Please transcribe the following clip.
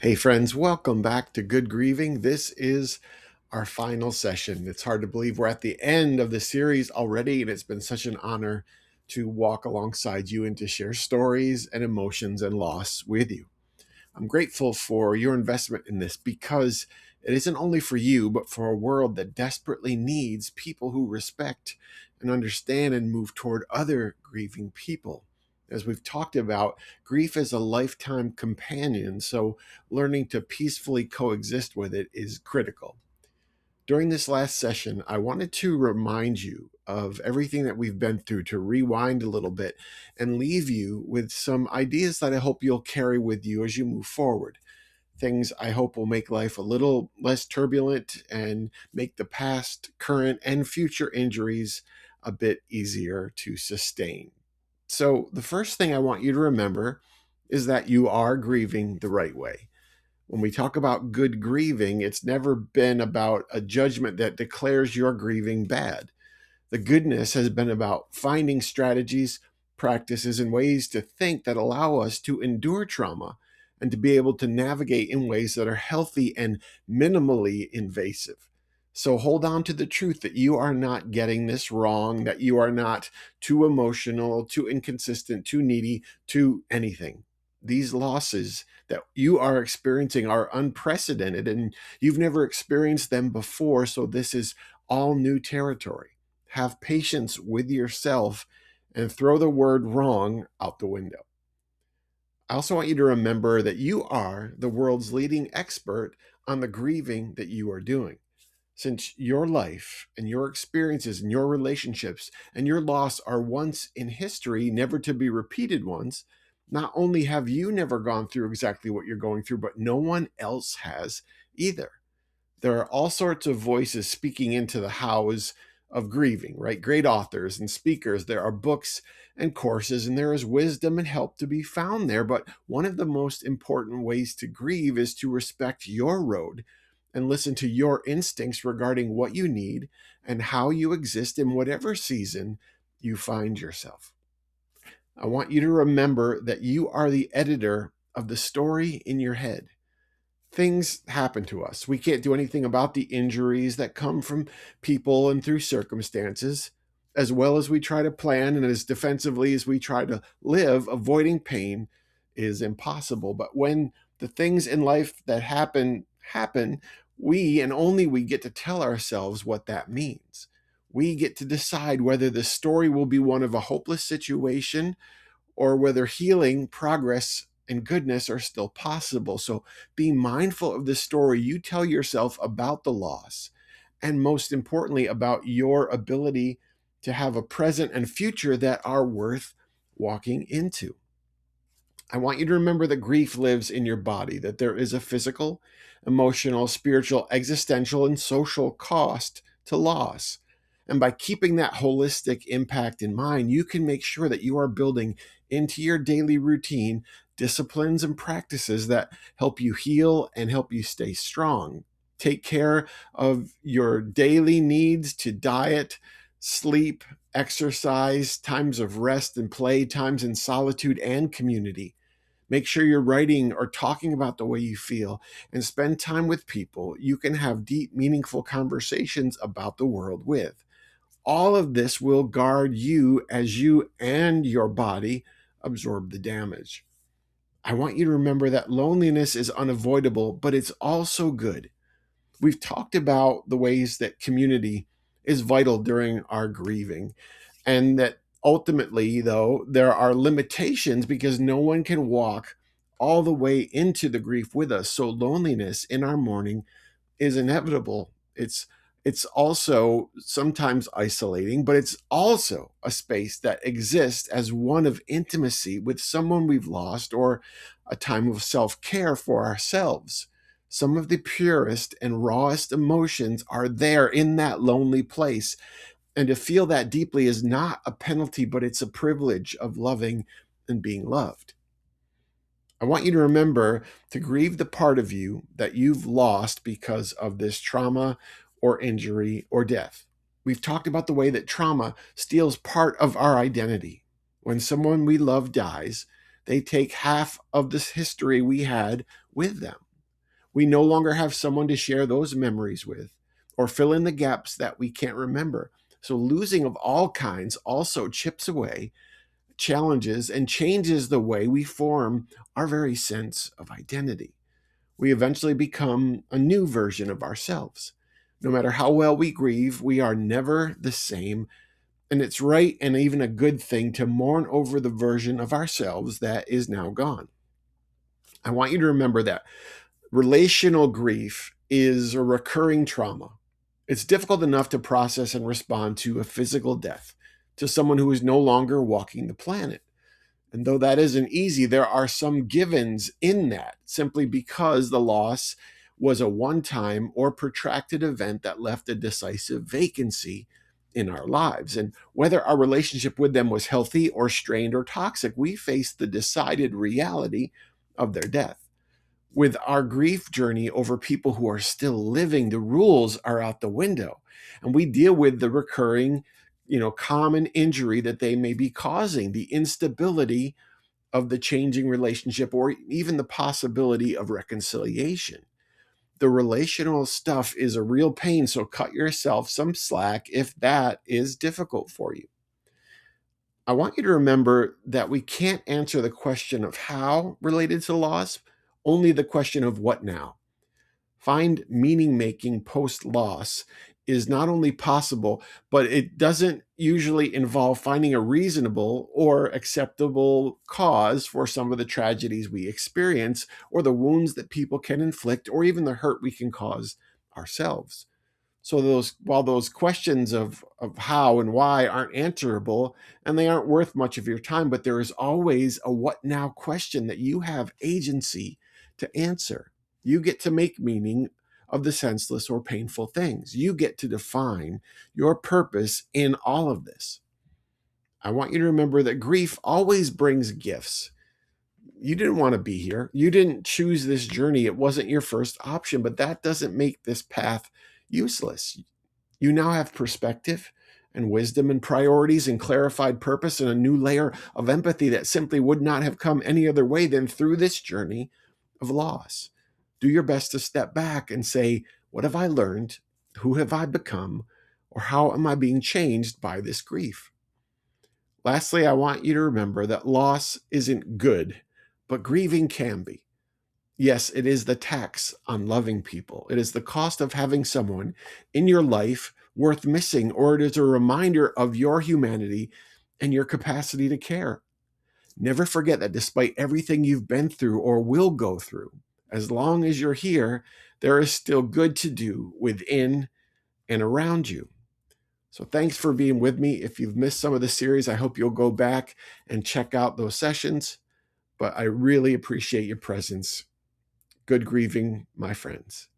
Hey, friends, welcome back to Good Grieving. This is our final session. It's hard to believe we're at the end of the series already, and it's been such an honor to walk alongside you and to share stories and emotions and loss with you. I'm grateful for your investment in this because it isn't only for you, but for a world that desperately needs people who respect and understand and move toward other grieving people. As we've talked about, grief is a lifetime companion, so learning to peacefully coexist with it is critical. During this last session, I wanted to remind you of everything that we've been through, to rewind a little bit and leave you with some ideas that I hope you'll carry with you as you move forward. Things I hope will make life a little less turbulent and make the past, current, and future injuries a bit easier to sustain. So, the first thing I want you to remember is that you are grieving the right way. When we talk about good grieving, it's never been about a judgment that declares your grieving bad. The goodness has been about finding strategies, practices, and ways to think that allow us to endure trauma and to be able to navigate in ways that are healthy and minimally invasive. So hold on to the truth that you are not getting this wrong, that you are not too emotional, too inconsistent, too needy, too anything. These losses that you are experiencing are unprecedented and you've never experienced them before. So this is all new territory. Have patience with yourself and throw the word wrong out the window. I also want you to remember that you are the world's leading expert on the grieving that you are doing. Since your life and your experiences and your relationships and your loss are once in history, never to be repeated ones, not only have you never gone through exactly what you're going through, but no one else has either. There are all sorts of voices speaking into the hows of grieving, right? Great authors and speakers. There are books and courses, and there is wisdom and help to be found there. But one of the most important ways to grieve is to respect your road and listen to your instincts regarding what you need and how you exist in whatever season you find yourself. I want you to remember that you are the editor of the story in your head. Things happen to us. We can't do anything about the injuries that come from people and through circumstances. As well as we try to plan and as defensively as we try to live, avoiding pain is impossible. But when the things in life that happen, we and only we get to tell ourselves what that means. We get to decide whether the story will be one of a hopeless situation or whether healing, progress, and goodness are still possible. So be mindful of the story you tell yourself about the loss, and most importantly, about your ability to have a present and future that are worth walking into. I want you to remember that grief lives in your body, that there is a physical, emotional, spiritual, existential, and social cost to loss. And by keeping that holistic impact in mind, you can make sure that you are building into your daily routine disciplines and practices that help you heal and help you stay strong. Take care of your daily needs to diet, sleep, exercise, times of rest and play, times in solitude and community. Make sure you're writing or talking about the way you feel and spend time with people you can have deep, meaningful conversations about the world with. All of this will guard you as you and your body absorb the damage. I want you to remember that loneliness is unavoidable, but it's also good. We've talked about the ways that community is vital during our grieving, and that ultimately, though, there are limitations because no one can walk all the way into the grief with us. So, loneliness in our mourning is inevitable. It's also sometimes isolating, but it's also a space that exists as one of intimacy with someone we've lost or a time of self-care for ourselves. Some of the purest and rawest emotions are there in that lonely place. And to feel that deeply is not a penalty, but it's a privilege of loving and being loved. I want you to remember to grieve the part of you that you've lost because of this trauma or injury or death. We've talked about the way that trauma steals part of our identity. When someone we love dies, they take half of this history we had with them. We no longer have someone to share those memories with or fill in the gaps that we can't remember. So losing of all kinds also chips away, challenges, and changes the way we form our very sense of identity. We eventually become a new version of ourselves. No matter how well we grieve, we are never the same. And it's right and even a good thing to mourn over the version of ourselves that is now gone. I want you to remember that relational grief is a recurring trauma. It's difficult enough to process and respond to a physical death, to someone who is no longer walking the planet. And though that isn't easy, there are some givens in that simply because the loss was a one time or protracted event that left a decisive vacancy in our lives. And whether our relationship with them was healthy or strained or toxic, we face the decided reality of their death. With our grief journey over people who are still living, the rules are out the window. And we deal with the recurring, common injury that they may be causing, the instability of the changing relationship, or even the possibility of reconciliation. The relational stuff is a real pain, so cut yourself some slack if that is difficult for you. I want you to remember that we can't answer the question of how related to loss, only the question of what now. Find meaning making post loss is not only possible, but it doesn't usually involve finding a reasonable or acceptable cause for some of the tragedies we experience, or the wounds that people can inflict, or even the hurt we can cause ourselves. So while those questions of how and why aren't answerable, and they aren't worth much of your time, but there is always a what now question that you have agency to answer. You get to make meaning of the senseless or painful things. You get to define your purpose in all of this. I want you to remember that grief always brings gifts. You didn't want to be here. You didn't choose this journey. It wasn't your first option, but that doesn't make this path useless. You now have perspective and wisdom and priorities and clarified purpose and a new layer of empathy that simply would not have come any other way than through this journey of loss. Do your best to step back and say, what have I learned? Who have I become? Or how am I being changed by this grief? Lastly, I want you to remember that loss isn't good, but grieving can be. Yes, it is the tax on loving people. It is the cost of having someone in your life worth missing, or it is a reminder of your humanity and your capacity to care. Never forget that despite everything you've been through or will go through, as long as you're here, there is still good to do within and around you. So thanks for being with me. If you've missed some of the series, I hope you'll go back and check out those sessions. But I really appreciate your presence. Good grieving, my friends.